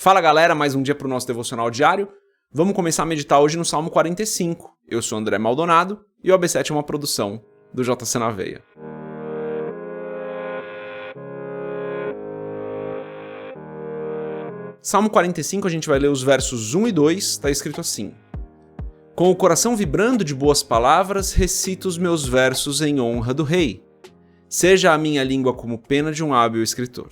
Fala galera, mais um dia para o nosso devocional diário. Vamos começar a meditar hoje no Salmo 45. Eu sou André Maldonado e o AB7 é uma produção do JC na Veia. Salmo 45 a gente vai ler os versos 1 e 2, está escrito assim: Com o coração vibrando de boas palavras, recito os meus versos em honra do rei. Seja a minha língua como pena de um hábil escritor.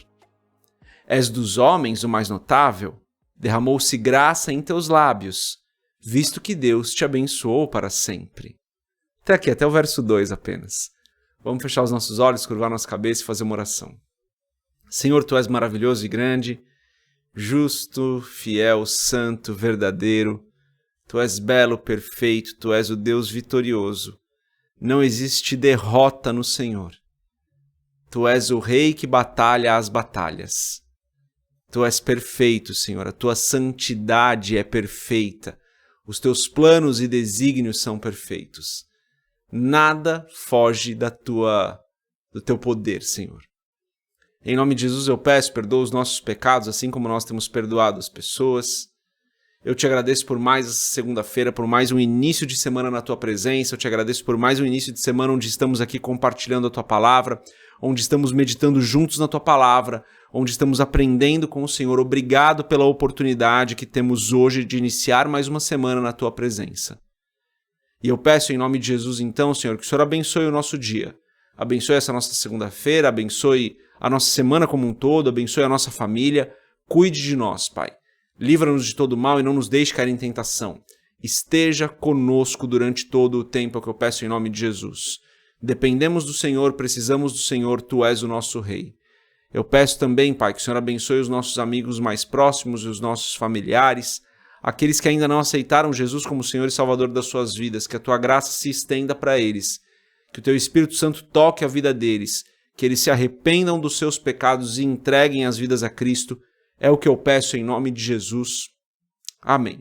És dos homens o mais notável, derramou-se graça em teus lábios, visto que Deus te abençoou para sempre. Até aqui, até o verso 2 apenas. Vamos fechar os nossos olhos, curvar nossa cabeça e fazer uma oração. Senhor, Tu és maravilhoso e grande, justo, fiel, santo, verdadeiro. Tu és belo, perfeito, Tu és o Deus vitorioso. Não existe derrota no Senhor. Tu és o Rei que batalha as batalhas. Tu és perfeito, Senhor, a Tua santidade é perfeita, os Teus planos e desígnios são perfeitos. Nada foge do Teu poder, Senhor. Em nome de Jesus eu peço, perdoa os nossos pecados, assim como nós temos perdoado as pessoas. Eu te agradeço por mais essa segunda-feira, por mais um início de semana na Tua presença, eu te agradeço por mais um início de semana onde estamos aqui compartilhando a Tua palavra, onde estamos meditando juntos na Tua palavra, onde estamos aprendendo com o Senhor. Obrigado pela oportunidade que temos hoje de iniciar mais uma semana na Tua presença. E eu peço em nome de Jesus então, Senhor, que o Senhor abençoe o nosso dia, abençoe essa nossa segunda-feira, abençoe a nossa semana como um todo, abençoe a nossa família, cuide de nós, Pai. Livra-nos de todo mal e não nos deixe cair em tentação. Esteja conosco durante todo o tempo, é o que eu peço em nome de Jesus. Dependemos do Senhor, precisamos do Senhor, Tu és o nosso Rei. Eu peço também, Pai, que o Senhor abençoe os nossos amigos mais próximos e os nossos familiares, aqueles que ainda não aceitaram Jesus como Senhor e Salvador das suas vidas, que a Tua graça se estenda para eles, que o Teu Espírito Santo toque a vida deles, que eles se arrependam dos seus pecados e entreguem as vidas a Cristo. É o que eu peço em nome de Jesus. Amém.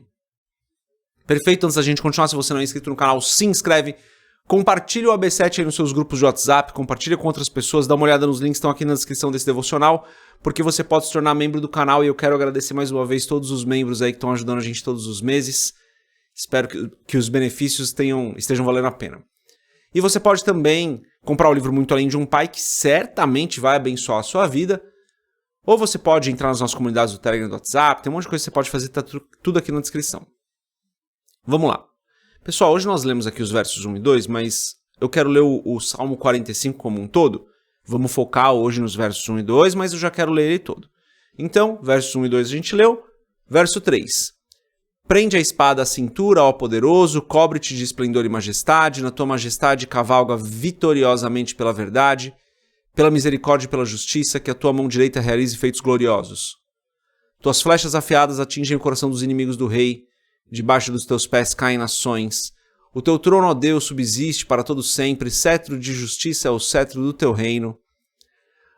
Perfeito, antes da gente continuar, se você não é inscrito no canal, se inscreve. Compartilhe o AB7 aí nos seus grupos de WhatsApp, compartilhe com outras pessoas, dá uma olhada nos links que estão aqui na descrição desse devocional, porque você pode se tornar membro do canal e eu quero agradecer mais uma vez todos os membros aí que estão ajudando a gente todos os meses. Espero que os benefícios estejam valendo a pena. E você pode também comprar o livro Muito Além de um Pai, que certamente vai abençoar a sua vida, ou você pode entrar nas nossas comunidades do Telegram e do WhatsApp, tem um monte de coisa que você pode fazer, tá tudo aqui na descrição. Vamos lá. Pessoal, hoje nós lemos aqui os versos 1 e 2, mas eu quero ler o Salmo 45 como um todo. Vamos focar hoje nos versos 1 e 2, mas eu já quero ler ele todo. Então, versos 1 e 2 a gente leu. Verso 3. Prende a espada à cintura, ó poderoso, cobre-te de esplendor e majestade, na tua majestade cavalga vitoriosamente pela verdade, pela misericórdia e pela justiça, que a tua mão direita realize feitos gloriosos. Tuas flechas afiadas atingem o coração dos inimigos do rei, debaixo dos teus pés caem nações. O teu trono, ó Deus, subsiste para todo sempre, cetro de justiça é o cetro do teu reino.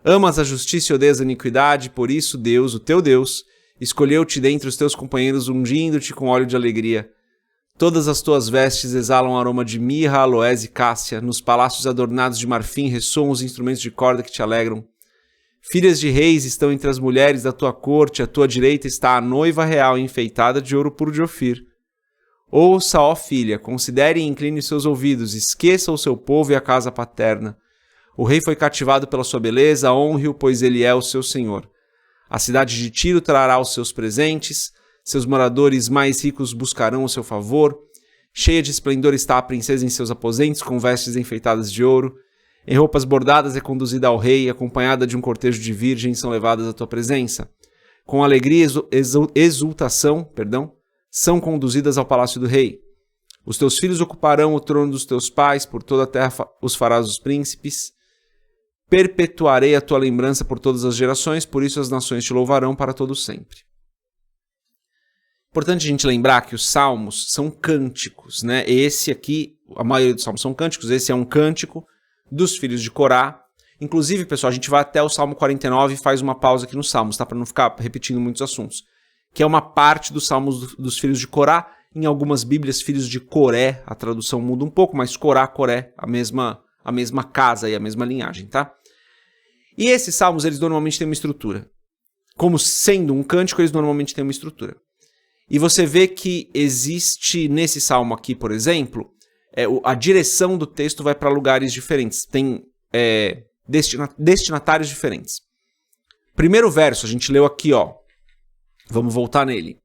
Amas a justiça e odeias a iniquidade, por isso Deus, o teu Deus, escolheu-te dentre os teus companheiros, ungindo-te com óleo de alegria. Todas as tuas vestes exalam aroma de mirra, aloés e cássia, nos palácios adornados de marfim ressoam os instrumentos de corda que te alegram. Filhas de reis estão entre as mulheres da tua corte, à tua direita está a noiva real enfeitada de ouro puro de Ofir. Ouça, ó filha, considere e incline os seus ouvidos, esqueça o seu povo e a casa paterna. O rei foi cativado pela sua beleza, honre-o, pois ele é o seu senhor. A cidade de Tiro trará os seus presentes, seus moradores mais ricos buscarão o seu favor. Cheia de esplendor está a princesa em seus aposentos, com vestes enfeitadas de ouro. Em roupas bordadas é conduzida ao rei, acompanhada de um cortejo de virgens, são levadas à tua presença. Com alegria e exultação, são conduzidas ao palácio do rei. Os teus filhos ocuparão o trono dos teus pais, por toda a terra os farás os príncipes. Perpetuarei a tua lembrança por todas as gerações, por isso as nações te louvarão para todo sempre. Importante a gente lembrar que os salmos são cânticos, né? Esse aqui, a maioria dos salmos são cânticos, esse é um cântico dos filhos de Corá. Inclusive, pessoal, a gente vai até o Salmo 49 e faz uma pausa aqui nos Salmos, tá? Para não ficar repetindo muitos assuntos. Que é uma parte dos Salmos dos filhos de Corá. Em algumas Bíblias, filhos de Coré, a tradução muda um pouco, mas Corá, Coré, a mesma casa e a mesma linhagem, tá? E esses Salmos, eles normalmente têm uma estrutura. como sendo um cântico, eles normalmente têm uma estrutura. E você vê que existe nesse salmo aqui, por exemplo, a direção do texto vai para lugares diferentes, tem destinatários diferentes. Primeiro verso, a gente leu aqui, ó. Vamos voltar nele.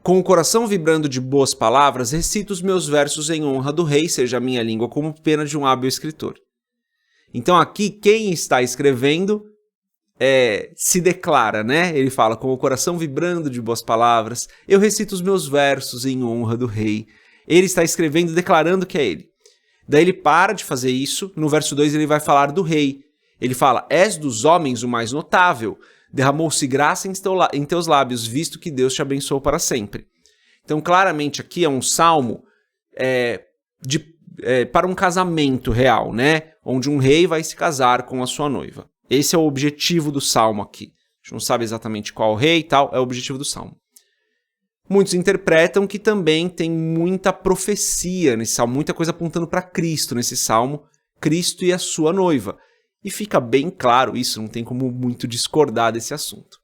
Com o coração vibrando de boas palavras, recito os meus versos em honra do rei, seja a minha língua como pena de um hábil escritor. Então aqui, quem está escrevendo se declara, né? Ele fala, com o coração vibrando de boas palavras, eu recito os meus versos em honra do rei. Ele está escrevendo, declarando que é ele. Daí ele para de fazer isso, no verso 2 ele vai falar do rei. Ele fala, és dos homens o mais notável, derramou-se graça em teus lábios, visto que Deus te abençoou para sempre. Então claramente aqui é um salmo para um casamento real, né? Onde um rei vai se casar com a sua noiva. Esse é o objetivo do salmo aqui. A gente não sabe exatamente qual rei e tal, é o objetivo do salmo. Muitos interpretam que também tem muita profecia nesse salmo, muita coisa apontando para Cristo nesse salmo, Cristo e a sua noiva. E fica bem claro isso, não tem como muito discordar desse assunto.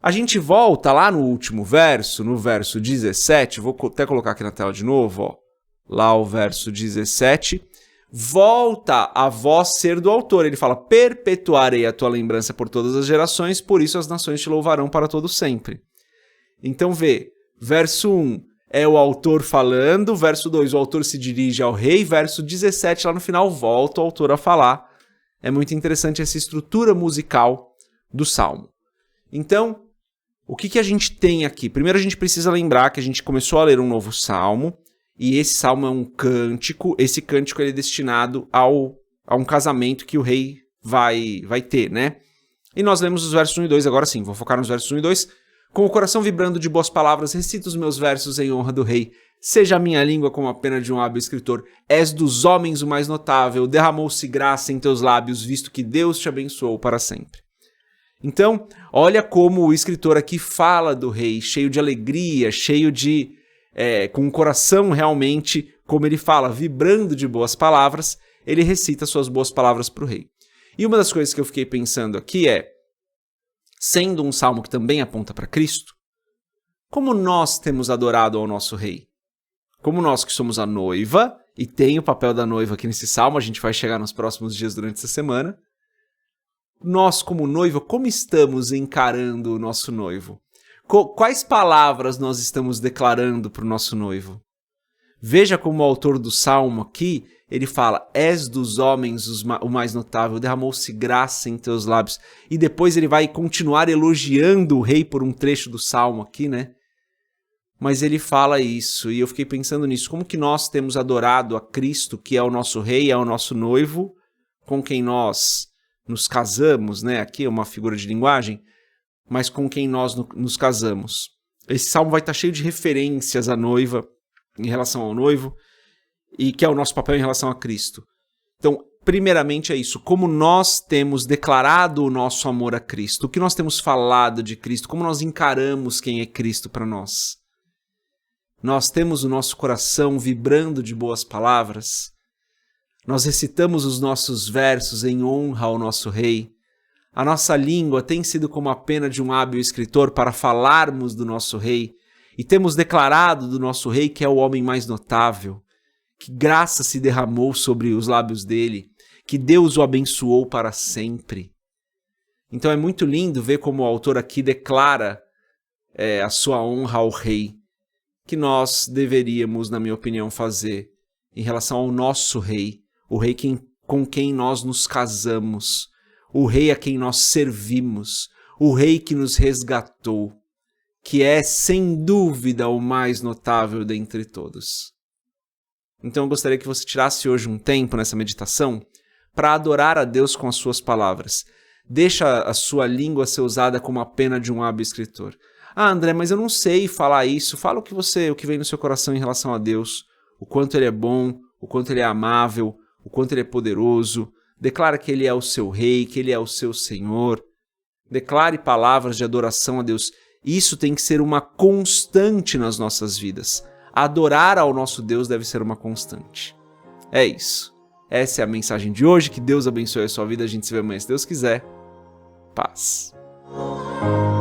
A gente volta lá no último verso, no verso 17, vou até colocar aqui na tela de novo, ó. Lá o verso 17, volta a voz ser do autor. Ele fala, perpetuarei a tua lembrança por todas as gerações, por isso as nações te louvarão para todo sempre. Então vê, verso 1 é o autor falando, verso 2 o autor se dirige ao rei, verso 17 lá no final volta o autor a falar. É muito interessante essa estrutura musical do salmo. Então, o que a gente tem aqui? Primeiro a gente precisa lembrar que a gente começou a ler um novo salmo, e esse salmo é um cântico, esse cântico ele é destinado a um casamento que o rei vai ter, né? E nós lemos os versos 1 e 2, agora sim, vou focar nos versos 1 e 2. Com o coração vibrando de boas palavras, recito os meus versos em honra do rei. Seja a minha língua como a pena de um hábil escritor. És dos homens o mais notável, derramou-se graça em teus lábios, visto que Deus te abençoou para sempre. Então, olha como o escritor aqui fala do rei, cheio de alegria, cheio de... com o coração realmente, como ele fala, vibrando de boas palavras, ele recita suas boas palavras para o rei. E uma das coisas que eu fiquei pensando aqui sendo um salmo que também aponta para Cristo, como nós temos adorado ao nosso rei? Como nós que somos a noiva, e tem o papel da noiva aqui nesse salmo, a gente vai chegar nos próximos dias durante essa semana, nós como noiva, como estamos encarando o nosso noivo? Quais palavras nós estamos declarando para o nosso noivo? Veja como o autor do salmo aqui, ele fala, és dos homens o mais notável, derramou-se graça em teus lábios. E depois ele vai continuar elogiando o rei por um trecho do salmo aqui, né? Mas ele fala isso, e eu fiquei pensando nisso. Como que nós temos adorado a Cristo, que é o nosso rei, é o nosso noivo, com quem nós nos casamos, né? Aqui é uma figura de linguagem, mas com quem nós nos casamos. Esse salmo vai estar cheio de referências à noiva, em relação ao noivo, e que é o nosso papel em relação a Cristo. Então, primeiramente é isso, como nós temos declarado o nosso amor a Cristo, o que nós temos falado de Cristo, como nós encaramos quem é Cristo para nós. Nós temos o nosso coração vibrando de boas palavras, nós recitamos os nossos versos em honra ao nosso rei, a nossa língua tem sido como a pena de um hábil escritor para falarmos do nosso rei, e temos declarado do nosso rei que é o homem mais notável, que graça se derramou sobre os lábios dele, que Deus o abençoou para sempre. Então é muito lindo ver como o autor aqui declara a sua honra ao rei, que nós deveríamos, na minha opinião, fazer em relação ao nosso rei, o rei com quem nós nos casamos, o rei a quem nós servimos, o rei que nos resgatou, que é, sem dúvida, o mais notável dentre todos. Então eu gostaria que você tirasse hoje um tempo nessa meditação para adorar a Deus com as suas palavras. Deixa a sua língua ser usada como a pena de um hábil escritor. Ah, André, mas eu não sei falar isso. Fala o que vem no seu coração em relação a Deus, o quanto Ele é bom, o quanto Ele é amável, o quanto Ele é poderoso. Declara que Ele é o seu rei, que Ele é o seu Senhor. Declare palavras de adoração a Deus. Isso tem que ser uma constante nas nossas vidas. Adorar ao nosso Deus deve ser uma constante. É isso. Essa é a mensagem de hoje. Que Deus abençoe a sua vida. A gente se vê amanhã, se Deus quiser. Paz. Música